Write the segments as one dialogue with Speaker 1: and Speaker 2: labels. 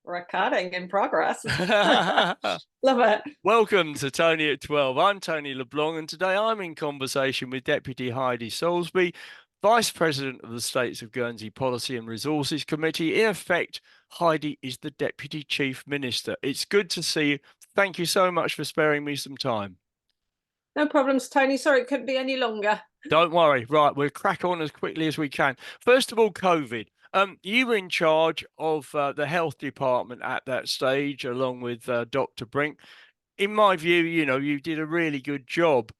Speaker 1: Recording in progress. Love it.
Speaker 2: Welcome to Tony at 12. I'm Tony LeBlanc, and today I'm in conversation with Deputy Heidi Soulsby, Vice President of the States of Guernsey Policy and Resources Committee. In effect, Heidi is the Deputy Chief Minister. It's good to see you. Thank you so much for sparing me some time.
Speaker 1: No problems, Tony. Sorry it couldn't be any longer.
Speaker 2: Don't worry. Right, we'll crack on as quickly as we can. First of all, COVID. You were in charge of the health department at that stage, along with Dr. Brink. In my view, you did a really good job.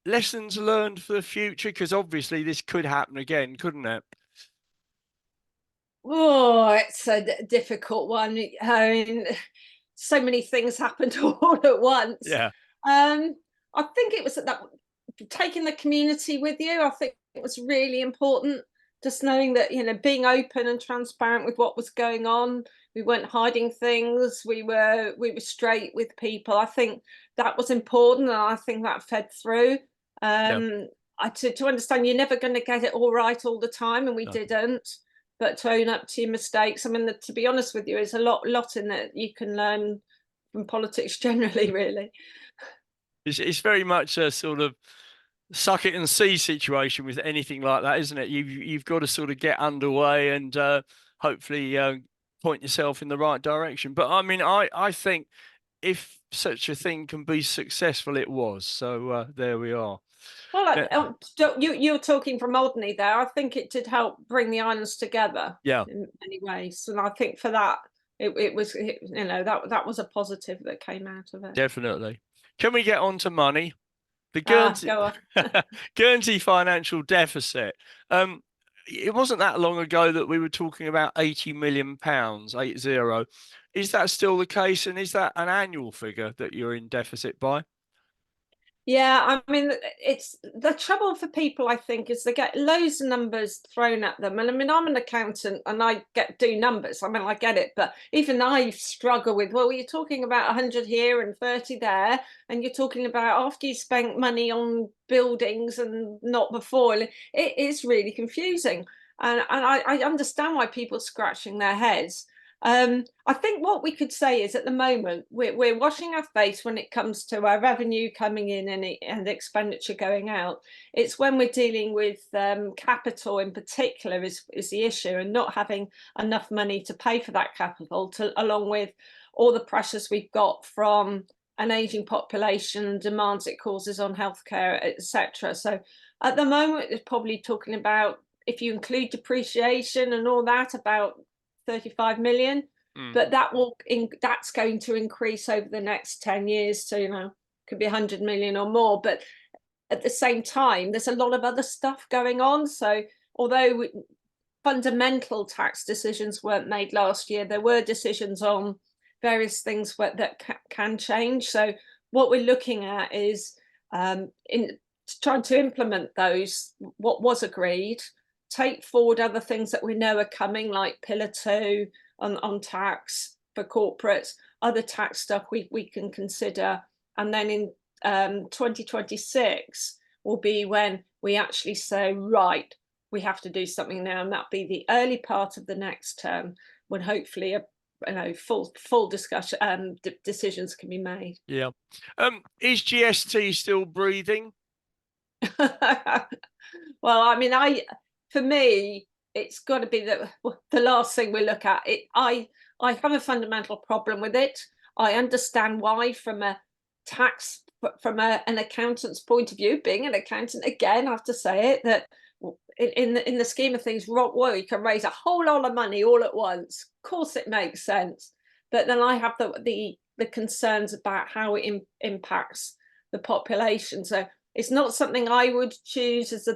Speaker 2: Lessons learned for the future, because obviously this could happen again, couldn't it?
Speaker 1: Oh, it's a difficult one. I mean, so many things happened all at once.
Speaker 2: Yeah.
Speaker 1: I think it was that taking the community with you. I think it was really important. Just knowing that, being open and transparent with what was going on. We weren't hiding things. We were straight with people. I think that was important, and I think that fed through. To understand you're never going to get it all right all the time, and we didn't. But to own up to your mistakes. I mean, to be honest with you, there's a lot in that you can learn from politics generally, really.
Speaker 2: It's very much a sort of suck it and see situation with anything like that, isn't it? You've got to sort of get underway and hopefully point yourself in the right direction. But I mean, I think if such a thing can be successful, it was. So there we are.
Speaker 1: Well, you're talking from Alderney there. I think it did help bring the islands together.
Speaker 2: Yeah.
Speaker 1: In many ways, and I think for that it was that was a positive that came out of it.
Speaker 2: Definitely. Can we get on to money? The Guernsey, Guernsey financial deficit. It wasn't that long ago that we were talking about £80 million, 80. Is that still the case? And is that an annual figure that you're in deficit by?
Speaker 1: Yeah, I mean, it's the trouble for people, I think, is they get loads of numbers thrown at them. And I mean, I'm an accountant and I do numbers. I mean, I get it. But even I struggle with, well, you're talking about 100 here and 30 there. And you're talking about after you spent money on buildings and not before. It is really confusing. And I understand why people are scratching their heads. I think what we could say is at the moment we're washing our face when it comes to our revenue coming in and expenditure going out. It's when we're dealing with capital in particular is the issue, and not having enough money to pay for that capital, along with all the pressures we've got from an aging population and demands it causes on healthcare, etc. So at the moment it's probably talking about, if you include depreciation and all that, about 35 million, but that's going to increase over the next 10 years to could be 100 million or more. But at the same time there's a lot of other stuff going on. So although fundamental tax decisions weren't made last year, there were decisions on various things that can change. So what we're looking at is in trying to implement those, what was agreed, take forward other things that we know are coming, like Pillar 2 on tax for corporates, other tax stuff we can consider. And then in 2026 will be when we actually say, right, we have to do something now. And that'll be the early part of the next term, when hopefully full discussion decisions can be made.
Speaker 2: Yeah. Is GST still breathing?
Speaker 1: Well, I mean, for me, it's got to be the last thing we look at. I have a fundamental problem with it. I understand why, from an accountant's point of view, being an accountant, again, I have to say it, that in the scheme of things, well, you can raise a whole lot of money all at once. Of course, it makes sense. But then I have the concerns about how it impacts the population. So it's not something I would choose as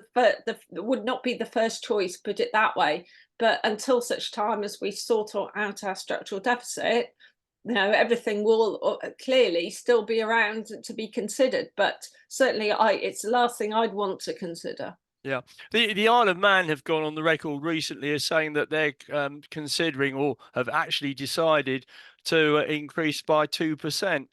Speaker 1: would not be the first choice, put it that way. But until such time as we sort out our structural deficit, everything will clearly still be around to be considered. But certainly it's the last thing I'd want to consider.
Speaker 2: Yeah, the Isle of Man have gone on the record recently as saying that they're considering, or have actually decided, to increase by 2%.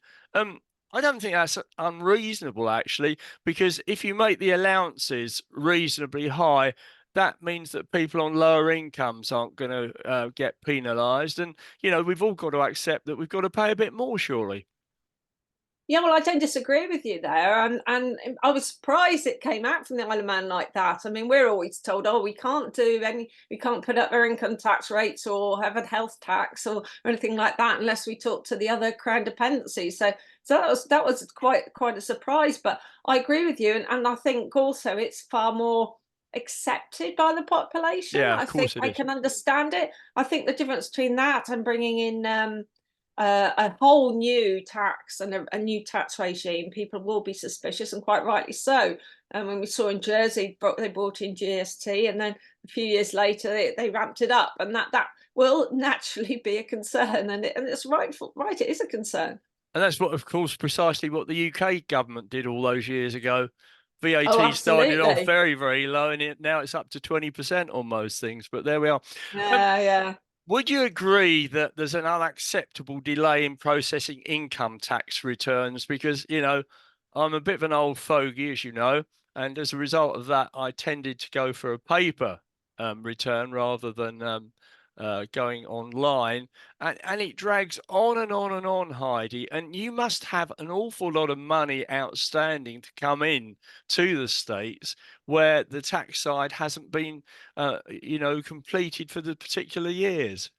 Speaker 2: I don't think that's unreasonable, actually, because if you make the allowances reasonably high, that means that people on lower incomes aren't going to get penalised. And, we've all got to accept that we've got to pay a bit more, surely.
Speaker 1: Yeah, well, I don't disagree with you there, and I was surprised it came out from the Isle of Man like that. I mean, we're always told, oh, we can't put up our income tax rates or have a health tax or anything like that unless we talk to the other Crown Dependencies. So that was quite a surprise. But I agree with you, and I think also it's far more accepted by the population.
Speaker 2: Yeah,
Speaker 1: I
Speaker 2: of
Speaker 1: think
Speaker 2: course it
Speaker 1: I
Speaker 2: is.
Speaker 1: can understand it. I think the difference between that and bringing in a whole new tax and a new tax regime, people will be suspicious, and quite rightly so. And when we saw in Jersey, they brought in GST, and then a few years later they ramped it up, and that will naturally be a concern, and it's right. It is a concern.
Speaker 2: And that's what, of course, precisely what the UK government did all those years ago.
Speaker 1: Oh,
Speaker 2: VAT started off
Speaker 1: absolutely.
Speaker 2: very, very low, and now it's up to 20% on most things. But there we are. Um,
Speaker 1: Yeah.
Speaker 2: would you agree that there's an unacceptable delay in processing income tax returns? Because, I'm a bit of an old fogey, as you know, and as a result of that, I tended to go for a paper return rather than going online. And it drags on and on and on, Heidi. And you must have an awful lot of money outstanding to come in to the States where the tax side hasn't been, completed for the particular years.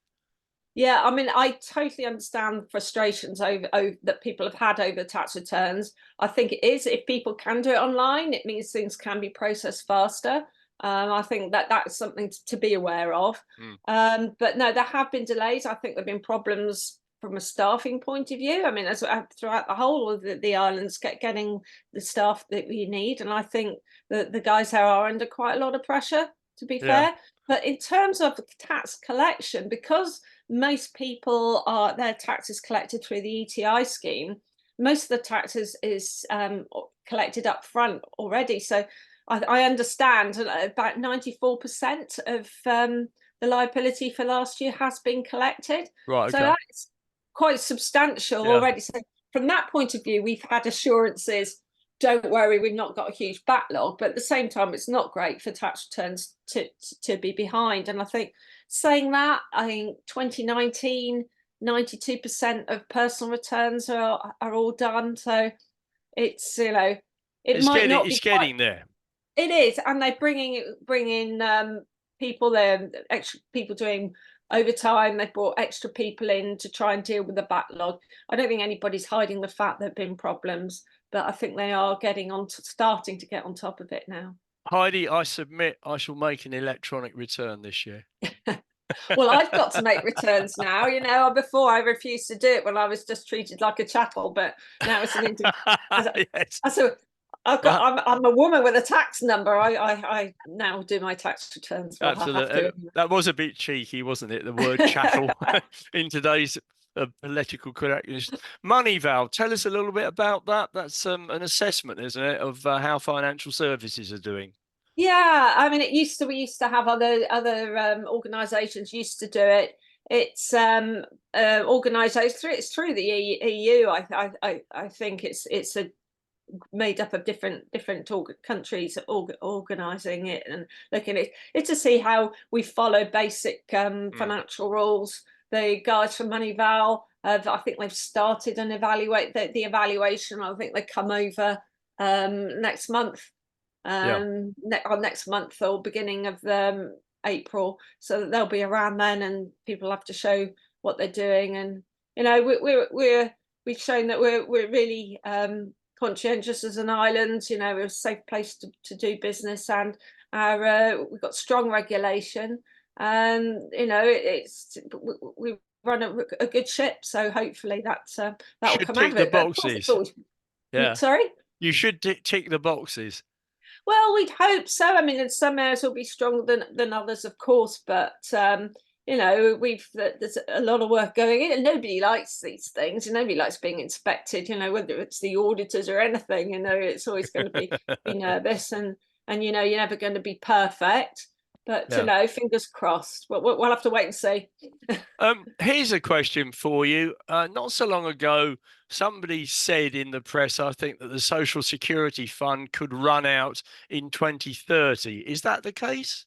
Speaker 1: Yeah, I mean, I totally understand frustrations over that people have had over tax returns. I think it is, if people can do it online, it means things can be processed faster. I think that that's something to be aware of.
Speaker 2: Mm.
Speaker 1: But no, there have been delays. I think there have been problems from a staffing point of view. I mean, as throughout the whole of the islands, getting the staff that we need, and I think that the guys there are under quite a lot of pressure, to be
Speaker 2: Yeah.
Speaker 1: fair. But in terms of tax collection, because most people are their taxes collected through the ETI scheme. Most of the taxes is collected up front already. So I understand about 94% of the liability for last year has been collected.
Speaker 2: Right.
Speaker 1: So
Speaker 2: Okay.
Speaker 1: that's quite substantial
Speaker 2: Yeah.
Speaker 1: already. So from that point of view, we've had assurances. Don't worry, we've not got a huge backlog, but at the same time, it's not great for tax returns to be behind. And I think saying that, I think 2019, 92% of personal returns are all done. So it's, it might not
Speaker 2: It's
Speaker 1: be quite,
Speaker 2: getting there.
Speaker 1: it is. And they're bringing people there, extra people doing overtime. They've brought extra people in to try and deal with the backlog. I don't think anybody's hiding the fact there have been problems, but I think they are starting to get on top of it now.
Speaker 2: Heidi, I submit I shall make an electronic return this year.
Speaker 1: Well, I've got to make returns now. Before I refused to do it when I was just treated like a chattel, but now it's an
Speaker 2: Yes.
Speaker 1: so
Speaker 2: Well,
Speaker 1: I'm a woman with a tax number. I now do my tax returns. Well, I have
Speaker 2: absolutely.
Speaker 1: to.
Speaker 2: That was a bit cheeky, wasn't it? The word chattel in today's political correctness. Money, Val, tell us a little bit about that. That's an assessment, isn't it, of how financial services are doing?
Speaker 1: Yeah, I mean, we used to have other organisations used to do it. It's organised through the EU. I think it's a made up of different countries organising it and looking at it to see how we follow basic
Speaker 2: Mm.
Speaker 1: financial rules. The guys from Moneyval I think they've started and evaluate the evaluation. I think they come over next month,
Speaker 2: Yeah.
Speaker 1: next month or beginning of April, so that they'll be around then, and people have to show what they're doing. And we've shown that we're really conscientious as an island. We're a safe place to do business, and we've got strong regulation, and it's we run a good ship, so hopefully that will
Speaker 2: Should
Speaker 1: come out
Speaker 2: tick
Speaker 1: of
Speaker 2: the
Speaker 1: it. But of course it's
Speaker 2: boxes.
Speaker 1: always.
Speaker 2: Yeah.
Speaker 1: Sorry.
Speaker 2: You should tick the boxes.
Speaker 1: Well, we'd hope so. I mean, in some areas will be stronger than others, of course, but there's a lot of work going in, and nobody likes these things. And nobody likes being inspected. Whether it's the auditors or anything. It's always going to be nervous, and you're never going to be perfect. But
Speaker 2: Yeah.
Speaker 1: fingers crossed. We'll have to wait and see.
Speaker 2: Here's a question for you. Not so long ago, somebody said in the press, I think, that the Social Security Fund could run out in 2030. Is that the case?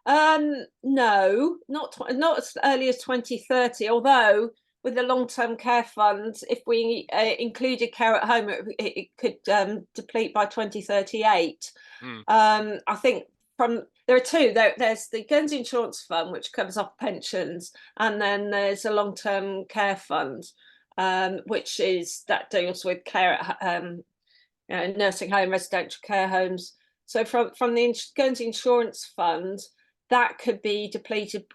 Speaker 1: No, not as early as 2030. Although with the long-term care fund, if we included care at home, it could deplete by 2038.
Speaker 2: Mm.
Speaker 1: I think there are two. There's the Guernsey Insurance Fund, which covers off pensions, and then there's a long-term care fund, which that deals with care at nursing home, residential care homes. So from the Guernsey Insurance Fund, that could be depleted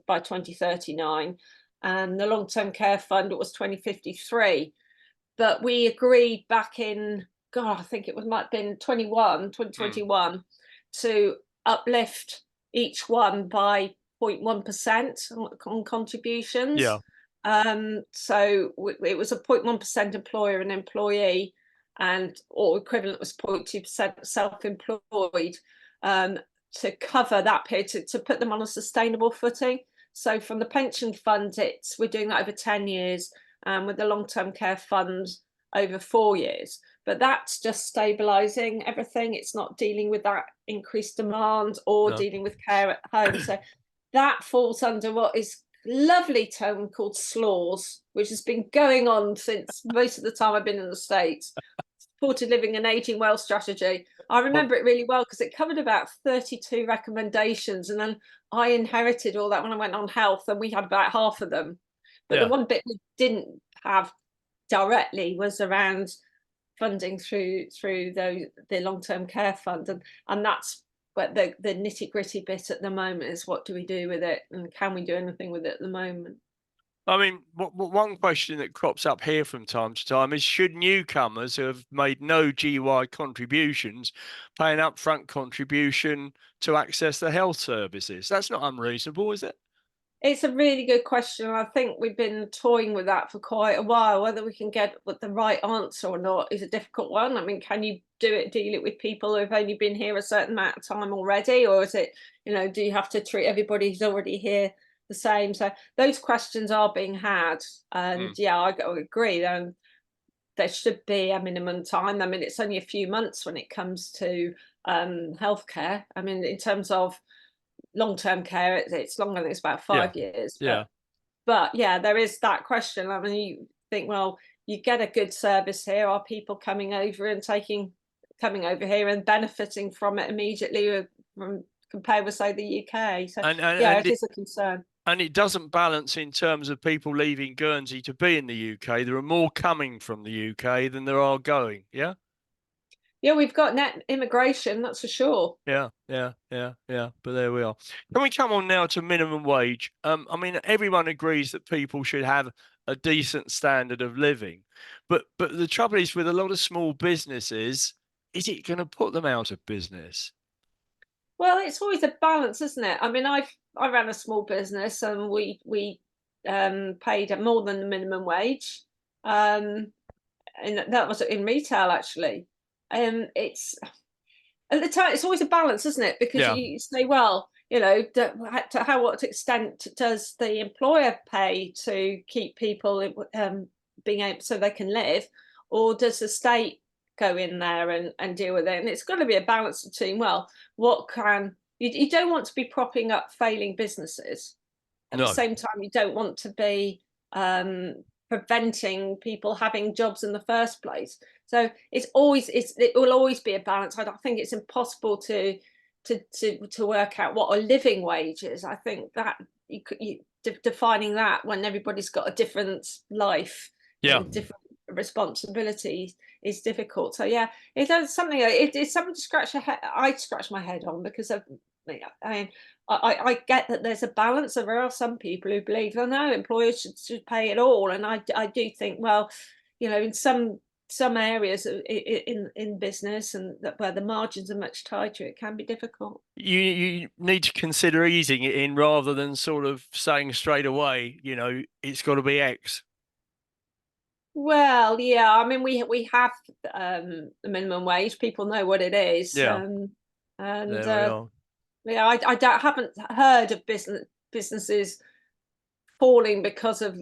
Speaker 1: by 2039, and the long-term care fund, it was 2053. But we agreed back in, God, I think it might have been 2021, to uplift each one by 0.1% on contributions.
Speaker 2: Yeah.
Speaker 1: So it was a 0.1% employer and employee, or equivalent was 0.2% self-employed, to cover that period, to put them on a sustainable footing. So from the pension fund, we're doing that over 10 years, and with the long-term care fund over 4 years. But that's just stabilising everything. It's not dealing with that increased demand or dealing with care at home. So that falls under what is lovely term called SLAWS, which has been going on since most of the time I've been in the States. Supported Living and Aging Well strategy. I remember it really well because it covered about 32 recommendations, and then I inherited all that when I went on health, and we had about half of them. But the one bit we didn't have directly was around funding through the long-term care fund, and that's but the nitty-gritty bit at the moment is, what do we do with it, and can we do anything with it at the moment?
Speaker 2: I mean, one question that crops up here from time to time is, should newcomers who have made no GY contributions pay an upfront contribution to access the health services? That's not unreasonable, is it?
Speaker 1: It's a really good question. I think we've been toying with that for quite a while. Whether we can get with the right answer or not is a difficult one. I mean, can you deal it with people who've only been here a certain amount of time already, or is it, do you have to treat everybody who's already here the same? So those questions are being had, and yeah, I agree. There should be a minimum time. I mean, it's only a few months when it comes to healthcare. I mean, in terms of long-term care, it's longer than it's about 5 years. But yeah, there is that question. I mean, you think, well, you get a good service here. Are people coming over and benefiting from it immediately compared with, say, the UK? So yeah, it is a concern.
Speaker 2: And it doesn't balance in terms of people leaving Guernsey to be in the UK. There are more coming from the UK than there are going. Yeah.
Speaker 1: Yeah, we've got net immigration, that's for sure.
Speaker 2: Yeah. But there we are. Can we come on now to minimum wage? I mean, everyone agrees that people should have a decent standard of living, but the trouble is, with a lot of small businesses, is it going to put them out of business?
Speaker 1: Well, it's always a balance, isn't it? I mean, I ran a small business, and we paid more than the minimum wage, and that was in retail, actually. It's at the time, it's always a balance, isn't it? Because you say, well, what extent does the employer pay to keep people being able so they can live, or does the state go in there and deal with it? And it's got to be a balance between, well, you don't want to be propping up failing businesses. At the same time, you don't want to be preventing people having jobs in the first place. So it will always be a balance. I don't think it's impossible to work out what a living wage is. I think that defining that when everybody's got a different life and different responsibilities is difficult. So yeah, it's something to scratch your head. I scratch my head on, because I get that there's a balance, and there are some people who believe, oh no, employers should pay it all, and I do think, well, in some areas in business, and where the margins are much tighter, it can be difficult.
Speaker 2: You need to consider easing it in, rather than sort of saying straight away, it's got to be X.
Speaker 1: Well, yeah, I mean, we have the minimum wage. People know what it is.
Speaker 2: And there we are.
Speaker 1: Yeah, I haven't heard of businesses falling because of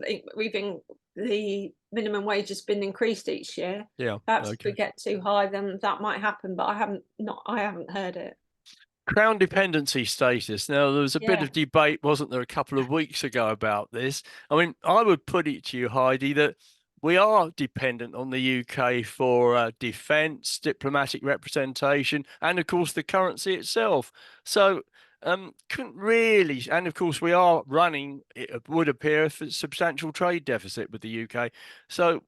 Speaker 1: the minimum wage has been increased each year.
Speaker 2: Yeah.
Speaker 1: Perhaps if we get too high, then that might happen, but I haven't heard it.
Speaker 2: Crown dependency status. Now, there was a bit
Speaker 1: Yeah.
Speaker 2: of debate, wasn't there, a couple of weeks ago about this? I mean, I would put it to you, Heidi, that we are dependent on the UK for defence, diplomatic representation, and of course the currency itself. So, couldn't really, and of course we are running, it would appear, a substantial trade deficit with the UK. So,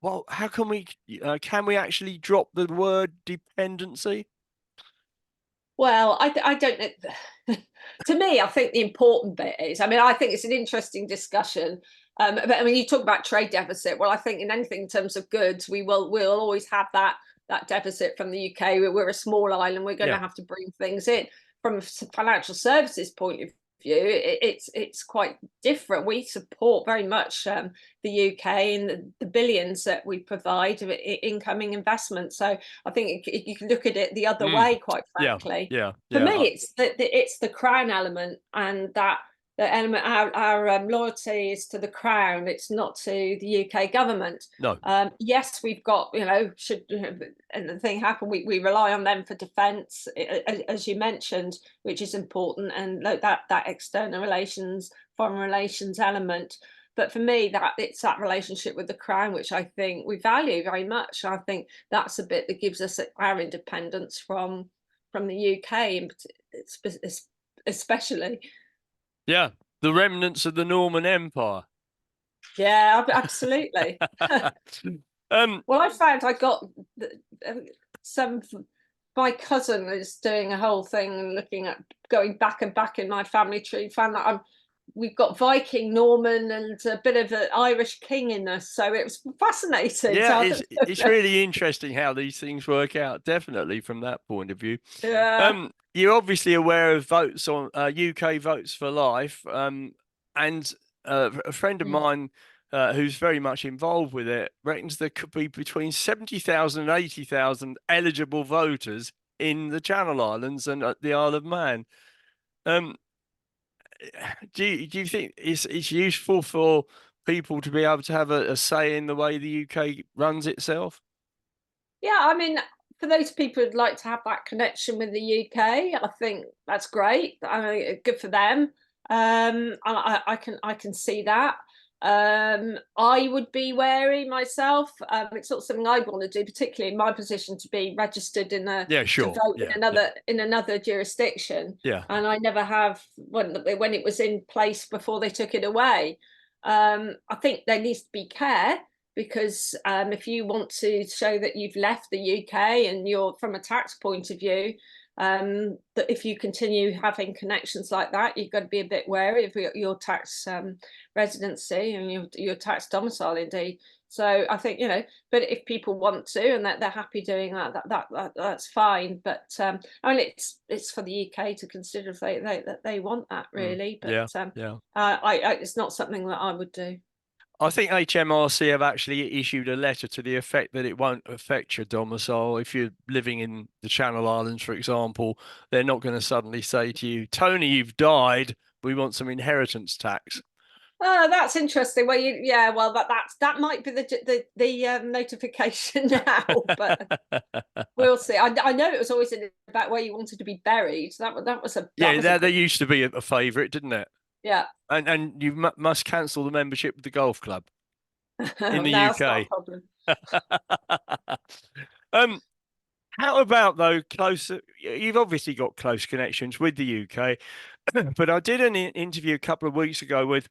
Speaker 2: well, how can we actually drop the word dependency?
Speaker 1: Well, I don't know. To me, I think the important bit is, I mean, I think it's an interesting discussion. But I mean, you talk about trade deficit. Well, I think in anything in terms of goods, we'll always have that deficit from the UK. We're a small island. We're going to
Speaker 2: Yeah,
Speaker 1: have to bring things in. From a financial services point of view, it's quite different. We support very much the UK and the billions that we provide of incoming investment. So I think you can look at it the other
Speaker 2: mm,
Speaker 1: way, quite
Speaker 2: yeah,
Speaker 1: frankly.
Speaker 2: yeah,
Speaker 1: For
Speaker 2: yeah.
Speaker 1: me, it's the crown element, and that the element, our loyalty is to the crown. It's not to the UK government.
Speaker 2: No,
Speaker 1: Yes, we've got, should and the thing happen, we rely on them for defence, as you mentioned, which is important, and that external relations, foreign relations element. But for me, that it's that relationship with the crown, which I think we value very much. I think that's a bit that gives us our independence from the UK, and especially.
Speaker 2: yeah, the remnants of the Norman Empire.
Speaker 1: Yeah, absolutely.
Speaker 2: Um,
Speaker 1: Well, I found I got some. My cousin is doing a whole thing and looking at going back and back in my family tree. Found that we've got Viking, Norman, and a bit of an Irish king in us. So it was fascinating.
Speaker 2: yeah,
Speaker 1: So
Speaker 2: it's really interesting how these things work out, definitely from that point of view.
Speaker 1: yeah.
Speaker 2: You're obviously aware of votes on UK votes for life, and a friend of mine who's very much involved with it reckons there could be between 70,000 and 80,000 eligible voters in the Channel Islands and the Isle of Man. Um, do you think it's useful for people to be able to have a say in the way the UK runs itself?
Speaker 1: Yeah, I mean, for those people who'd like to have that connection with the UK, I think that's great. I mean, good for them. I can see that. I would be wary myself. It's not something I want to do, particularly in my position, to be registered
Speaker 2: Yeah,
Speaker 1: to
Speaker 2: sure.
Speaker 1: vote
Speaker 2: Yeah, yeah,
Speaker 1: in another jurisdiction.
Speaker 2: yeah.
Speaker 1: And I never have when it was in place before they took it away. I think there needs to be care, because if you want to show that you've left the UK and you're from a tax point of view, that if you continue having connections like that, you've got to be a bit wary of your tax residency and your tax domicile, indeed. So I think, but if people want to and that they're happy doing that's fine. But I mean, it's for the UK to consider if they want that,
Speaker 2: Mm,
Speaker 1: really. But
Speaker 2: yeah, yeah.
Speaker 1: it's not something that I would do.
Speaker 2: I think HMRC have actually issued a letter to the effect that it won't affect your domicile. If you're living in the Channel Islands, for example, they're not going to suddenly say to you, Tony, you've died. We want some inheritance tax.
Speaker 1: Oh, that's interesting. Well, yeah, well, that might be the notification now, but we'll see. I know it was always about where you wanted to be buried. That was
Speaker 2: Yeah,
Speaker 1: a
Speaker 2: that
Speaker 1: good,
Speaker 2: used to be a favourite, didn't it?
Speaker 1: yeah.
Speaker 2: And you must cancel the membership with the golf club in the
Speaker 1: Now it's not a
Speaker 2: UK.
Speaker 1: problem.
Speaker 2: Um, how about though closer? You've obviously got close connections with the UK, but I did an interview a couple of weeks ago with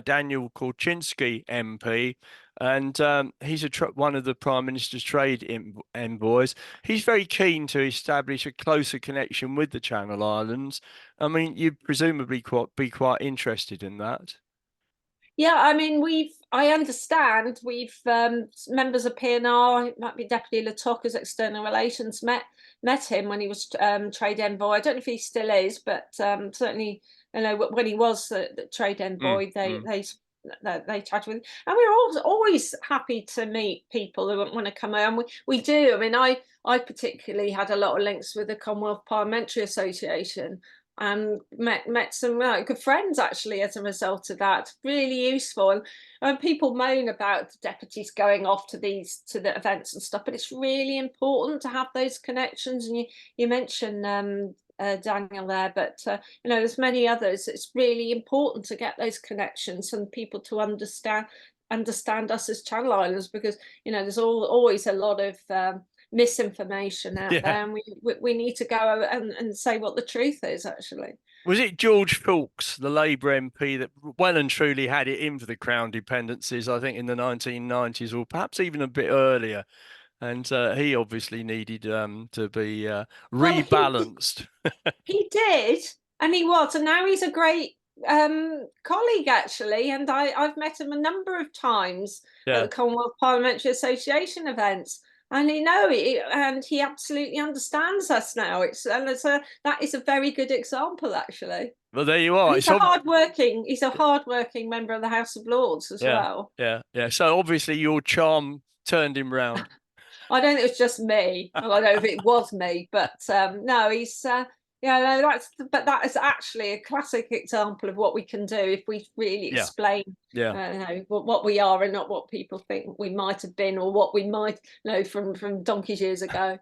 Speaker 2: Daniel Korczynski MP, and he's one of the Prime Minister's trade envoys. He's very keen to establish a closer connection with the Channel Islands. I mean, you'd presumably be quite interested in that.
Speaker 1: Yeah, I mean, I understand we've members of PNR, it might be Deputy Latocca's External Relations, met him when he was trade envoy. I don't know if he still is, but certainly, when he was the trade
Speaker 2: Mm,
Speaker 1: envoy,
Speaker 2: mm.
Speaker 1: they chatted with him. And we're always happy to meet people who want to come on. We do. I mean, I particularly had a lot of links with the Commonwealth Parliamentary Association. and met some good friends actually as a result of that. Really useful. And people moan about the deputies going off to the events and stuff, but it's really important to have those connections. And you mentioned Daniel there, but there's many others. It's really important to get those connections and people to understand us as Channel Islanders, because there's always a lot of misinformation out there, and we need to go and say what the truth is actually.
Speaker 2: Was it George Fawkes, the Labour MP, that well and truly had it in for the Crown Dependencies, I think in the 1990s, or perhaps even a bit earlier? And he obviously needed to be
Speaker 1: Well,
Speaker 2: rebalanced.
Speaker 1: he did, and he was, and now he's a great colleague actually, and I've met him a number of times at the Commonwealth Parliamentary Association events, and he absolutely understands us now. That is a very good example actually.
Speaker 2: Well, there you are.
Speaker 1: And he's a hard-working member of the House of Lords as well.
Speaker 2: Yeah. So obviously your charm turned him round.
Speaker 1: I don't think it was just me. Well, I don't know if it was me, but no, he's that is actually a classic example of what we can do if we really explain what we are and not what people think we might have been, or what we might know from donkey's years ago.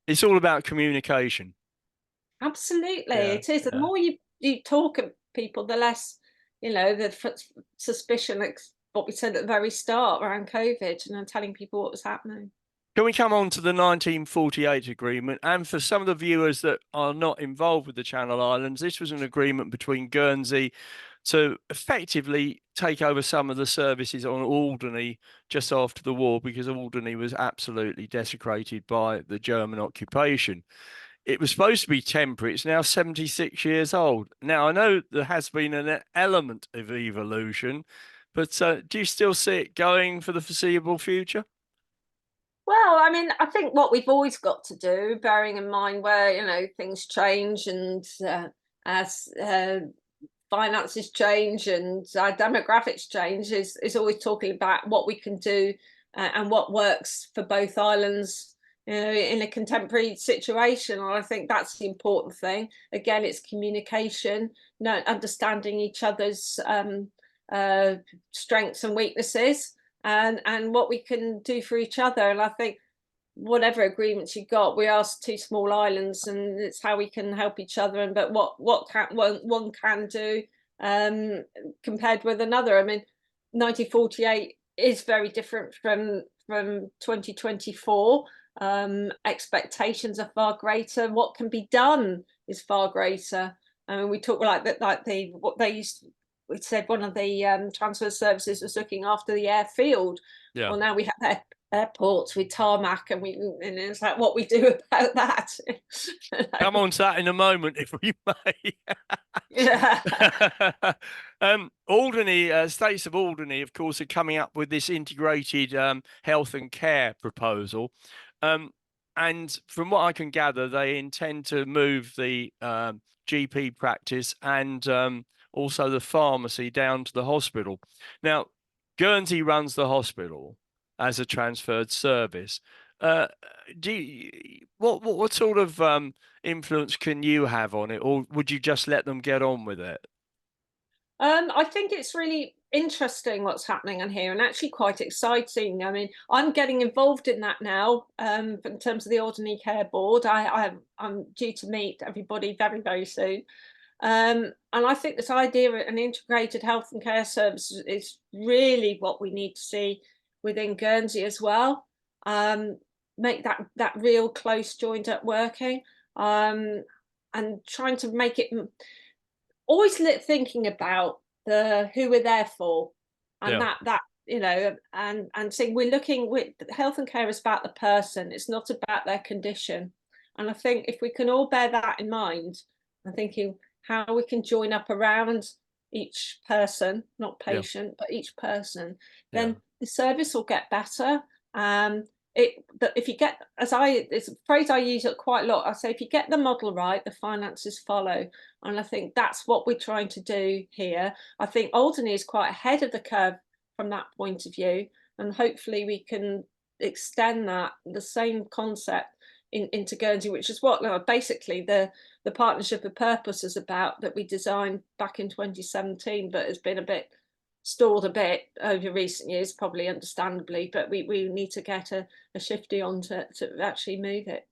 Speaker 2: It's all about communication.
Speaker 1: Absolutely, it is. The more you talk at people, the less the suspicion, like what we said at the very start around COVID, and telling people what was happening.
Speaker 2: Can we come on to the 1948 agreement? And for some of the viewers that are not involved with the Channel Islands, this was an agreement between Guernsey to effectively take over some of the services on Alderney just after the war, because Alderney was absolutely desecrated by the German occupation. It was supposed to be temporary. It's now 76 years old. Now, I know there has been an element of evolution, but do you still see it going for the foreseeable future?
Speaker 1: Well, I mean, I think what we've always got to do, bearing in mind where, things change, and as finances change and demographics change, is always talking about what we can do and what works for both islands, in a contemporary situation. And I think that's the important thing. Again, it's communication, understanding each other's strengths and weaknesses, and what we can do for each other. And I think whatever agreements you got, we are two small islands, and it's how we can help each other. But what one can do compared with another. I mean, 1948 is very different from 2024. Expectations are far greater. What can be done is far greater. I mean, we talk we said one of the transfer services was looking after the airfield. Well, now we have airports with tarmac, and it's like what we do about that.
Speaker 2: Come on to that in a moment, if we may. Alderney, States of Alderney, of course, are coming up with this integrated health and care proposal. And from what I can gather, they intend to move the GP practice and also the pharmacy down to the hospital. Now, Guernsey runs the hospital as a transferred service. What sort of influence can you have on it, or would you just let them get on with it?
Speaker 1: I think it's really interesting what's happening on here, and actually quite exciting. I mean, I'm getting involved in that now, in terms of the Alderney Care Board. I'm due to meet everybody very, very soon. And I think this idea of an integrated health and care service is really what we need to see within Guernsey as well. Make that real close joined up working, and trying to make it always thinking about who we're there for, and and saying we're looking with health and care is about the person, it's not about their condition. And I think if we can all bear that in mind, I'm thinking how we can join up around each person, not patient, but each person, then the service will get better. If you get, it's a phrase I use it quite a lot. I say, if you get the model right, the finances follow. And I think that's what we're trying to do here. I think Alderney is quite ahead of the curve from that point of view, and hopefully we can extend the same concept into Guernsey, which is what basically the Partnership of Purpose is about, that we designed back in 2017, but has been a bit stalled a bit over recent years, probably understandably, but we need to get a shifty on to actually move it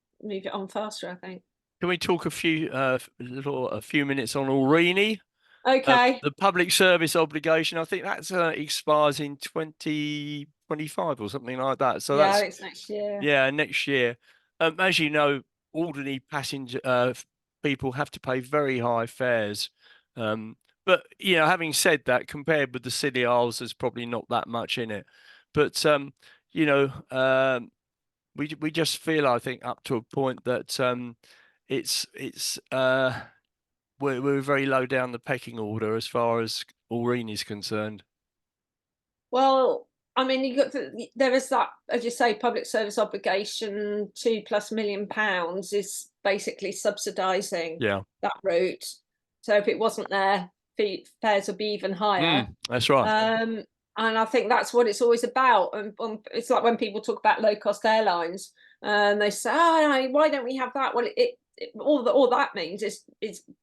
Speaker 1: on faster, I think.
Speaker 2: Can we talk a few minutes on Alderney?
Speaker 1: Okay.
Speaker 2: The public service obligation, I think that's expires in 2025 or something like that. So
Speaker 1: Yeah,
Speaker 2: that's,
Speaker 1: it's next year.
Speaker 2: yeah, next year. As you know, Alderney passenger people have to pay very high fares. But you know, having said that, compared with the Scilly Isles, there's probably not that much in it. But you know, we just feel, I think, up to a point that it's we're very low down the pecking order as far as Alderney is concerned.
Speaker 1: Well, I mean, there is that, as you say, public service obligation. £2+ million is basically subsidising
Speaker 2: Yeah,
Speaker 1: that route. So if it wasn't there, fares would be even higher.
Speaker 2: that's right.
Speaker 1: And I think that's what it's always about. And it's like when people talk about low cost airlines, and they say, "Oh, why don't we have that?" Well, all that means is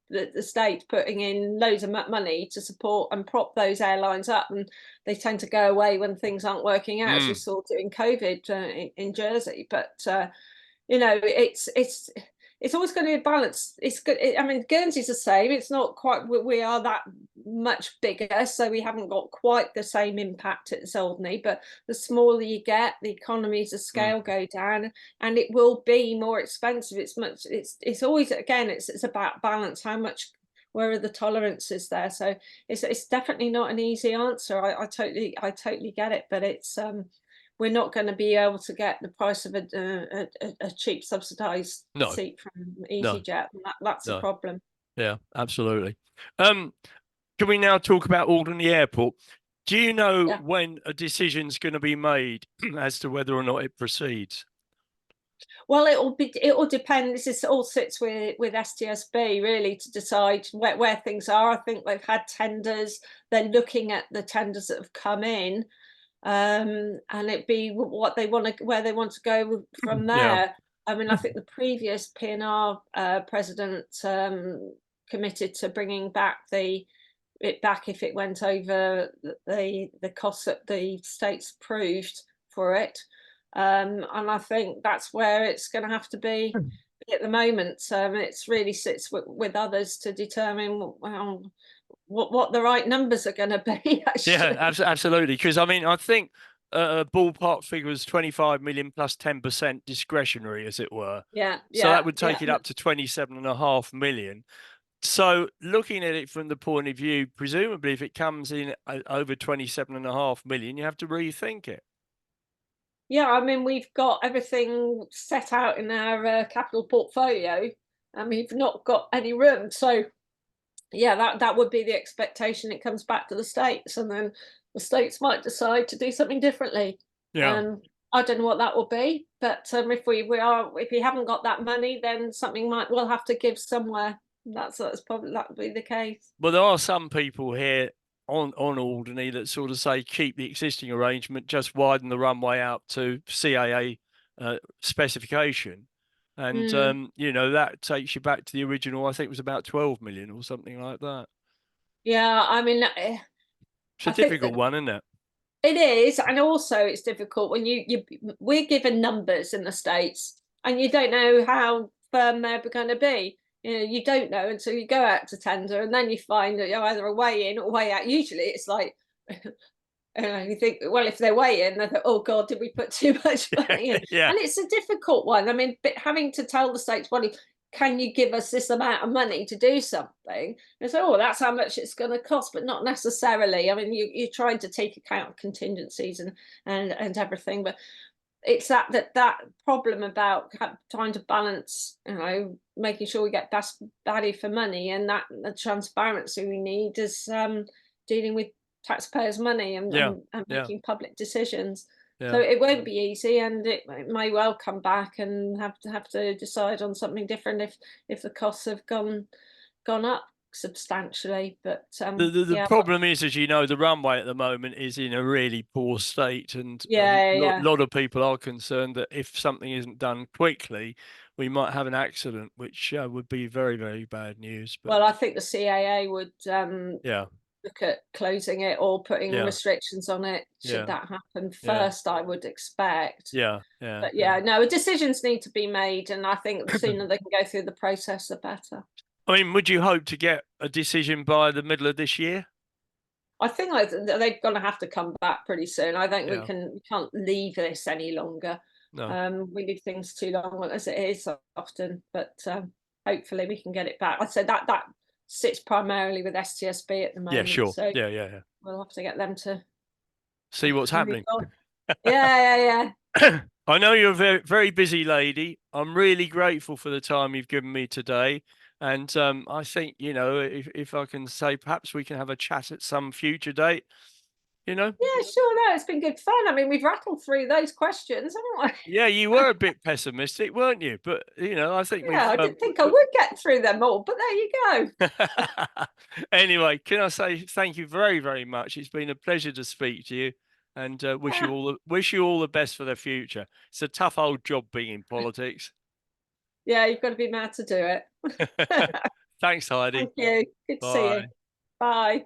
Speaker 1: the state putting in loads of money to support and prop those airlines up, and they tend to go away when things aren't working out, as we saw during COVID in Jersey. But you know, it's always going to be a balance. It's good. I mean, Guernsey's the same. It's not quite. We are that much bigger, so we haven't got quite the same impact as Alderney. But the smaller you get, the economies of scale go down, and it will be more expensive. It's always, again, it's about balance. How much? Where are the tolerances there? So it's definitely not an easy answer. I totally get it, but it's we're not going to be able to get the price of a cheap subsidised seat from EasyJet. That's a problem.
Speaker 2: Yeah, absolutely. Can we now talk about Alderney Airport? Do you know when a decision's going to be made as to whether or not it proceeds?
Speaker 1: Well, it will depend. This all sits with STSB really to decide where things are. I think they've had tenders. They're looking at the tenders that have come in. And it be what they want to, where they want to go from there. I mean, I think the previous P&R president committed to bringing back it back if it went over the costs that the states approved for it. And I think that's where it's going to have to be at the moment. It's really sits with others to determine what the right numbers are going to be. Actually.
Speaker 2: Yeah, absolutely. Because I mean, I think a ballpark figure was 25 million plus 10% discretionary, as it were.
Speaker 1: Yeah.
Speaker 2: So that would take it up to 27.5 million. So looking at it from the point of view, presumably if it comes in over 27.5 million, you have to rethink it.
Speaker 1: Yeah, I mean, we've got everything set out in our capital portfolio, and we've not got any room. So yeah, that would be the expectation. It comes back to the states, and then the states might decide to do something differently.
Speaker 2: Yeah.
Speaker 1: I don't know what that will be, but if we haven't got that money, then we'll have to give somewhere. That would be the case.
Speaker 2: Well, there are some people here on Alderney that sort of say keep the existing arrangement, just widen the runway out to CAA specification. And you know, that takes you back to the original, I think it was about 12 million or something like that.
Speaker 1: Yeah, I mean,
Speaker 2: it's a difficult one, isn't it?
Speaker 1: It is, and also it's difficult when we're given numbers in the States, and you don't know how firm they're going to be. You know, you don't know until you go out to tender, and then you find that you're either a way in or way out. Usually, it's like you think, well, if they're way in, they think, oh God, did we put too much money in?
Speaker 2: Yeah.
Speaker 1: And it's a difficult one. I mean, but having to tell the states, well, can you give us this amount of money to do something? And so, oh, that's how much it's going to cost, but not necessarily. I mean, you're trying to take account of contingencies and everything, but it's that problem about trying to balance, you know, making sure we get best value for money, and that the transparency we need is dealing with taxpayers' money and making public decisions. So it won't be easy, and it may well come back and have to decide on something different if the costs have gone up substantially. But
Speaker 2: the problem is, as you know, the runway at the moment is in a really poor state, and a lot of people are concerned that if something isn't done quickly, we might have an accident, which would be very, very bad news. But
Speaker 1: Well, I think the CAA would
Speaker 2: yeah,
Speaker 1: look at closing it or putting
Speaker 2: yeah,
Speaker 1: restrictions on it should
Speaker 2: yeah,
Speaker 1: that happen
Speaker 2: yeah,
Speaker 1: first, I would expect.
Speaker 2: yeah, yeah,
Speaker 1: But
Speaker 2: yeah.
Speaker 1: yeah, no, decisions need to be made, and I think the sooner they can go through the process, the better.
Speaker 2: I mean, would you hope to get a decision by the middle of this year?
Speaker 1: I think like they're going to have to come back pretty soon. I think
Speaker 2: Yeah,
Speaker 1: we can't leave this any longer.
Speaker 2: no.
Speaker 1: We leave things too long as it is often, but hopefully we can get it back. I said that sits primarily with STSB at the
Speaker 2: Yeah,
Speaker 1: moment,
Speaker 2: sure.
Speaker 1: so
Speaker 2: Yeah, yeah,
Speaker 1: we'll have to get them to
Speaker 2: see what's
Speaker 1: move
Speaker 2: happening.
Speaker 1: on. Yeah, yeah,
Speaker 2: I know you're a very, very busy lady. I'm really grateful for the time you've given me today. And I think, if I can say, perhaps we can have a chat at some future date, you know?
Speaker 1: yeah. Sure, no, it's been good fun. I mean, we've rattled through those questions, haven't we?
Speaker 2: Yeah, you were a bit pessimistic, weren't you? But, I think
Speaker 1: Yeah,
Speaker 2: we've
Speaker 1: I didn't think I would get through them all, but there you go.
Speaker 2: anyway, can I say thank you very, very much? It's been a pleasure to speak to you, and
Speaker 1: Yeah,
Speaker 2: wish you all the best for the future. It's a tough old job being in politics.
Speaker 1: yeah, you've got to be mad to do it.
Speaker 2: Thanks, Heidi.
Speaker 1: Thank you. Good to see you.
Speaker 2: Bye.
Speaker 1: Bye.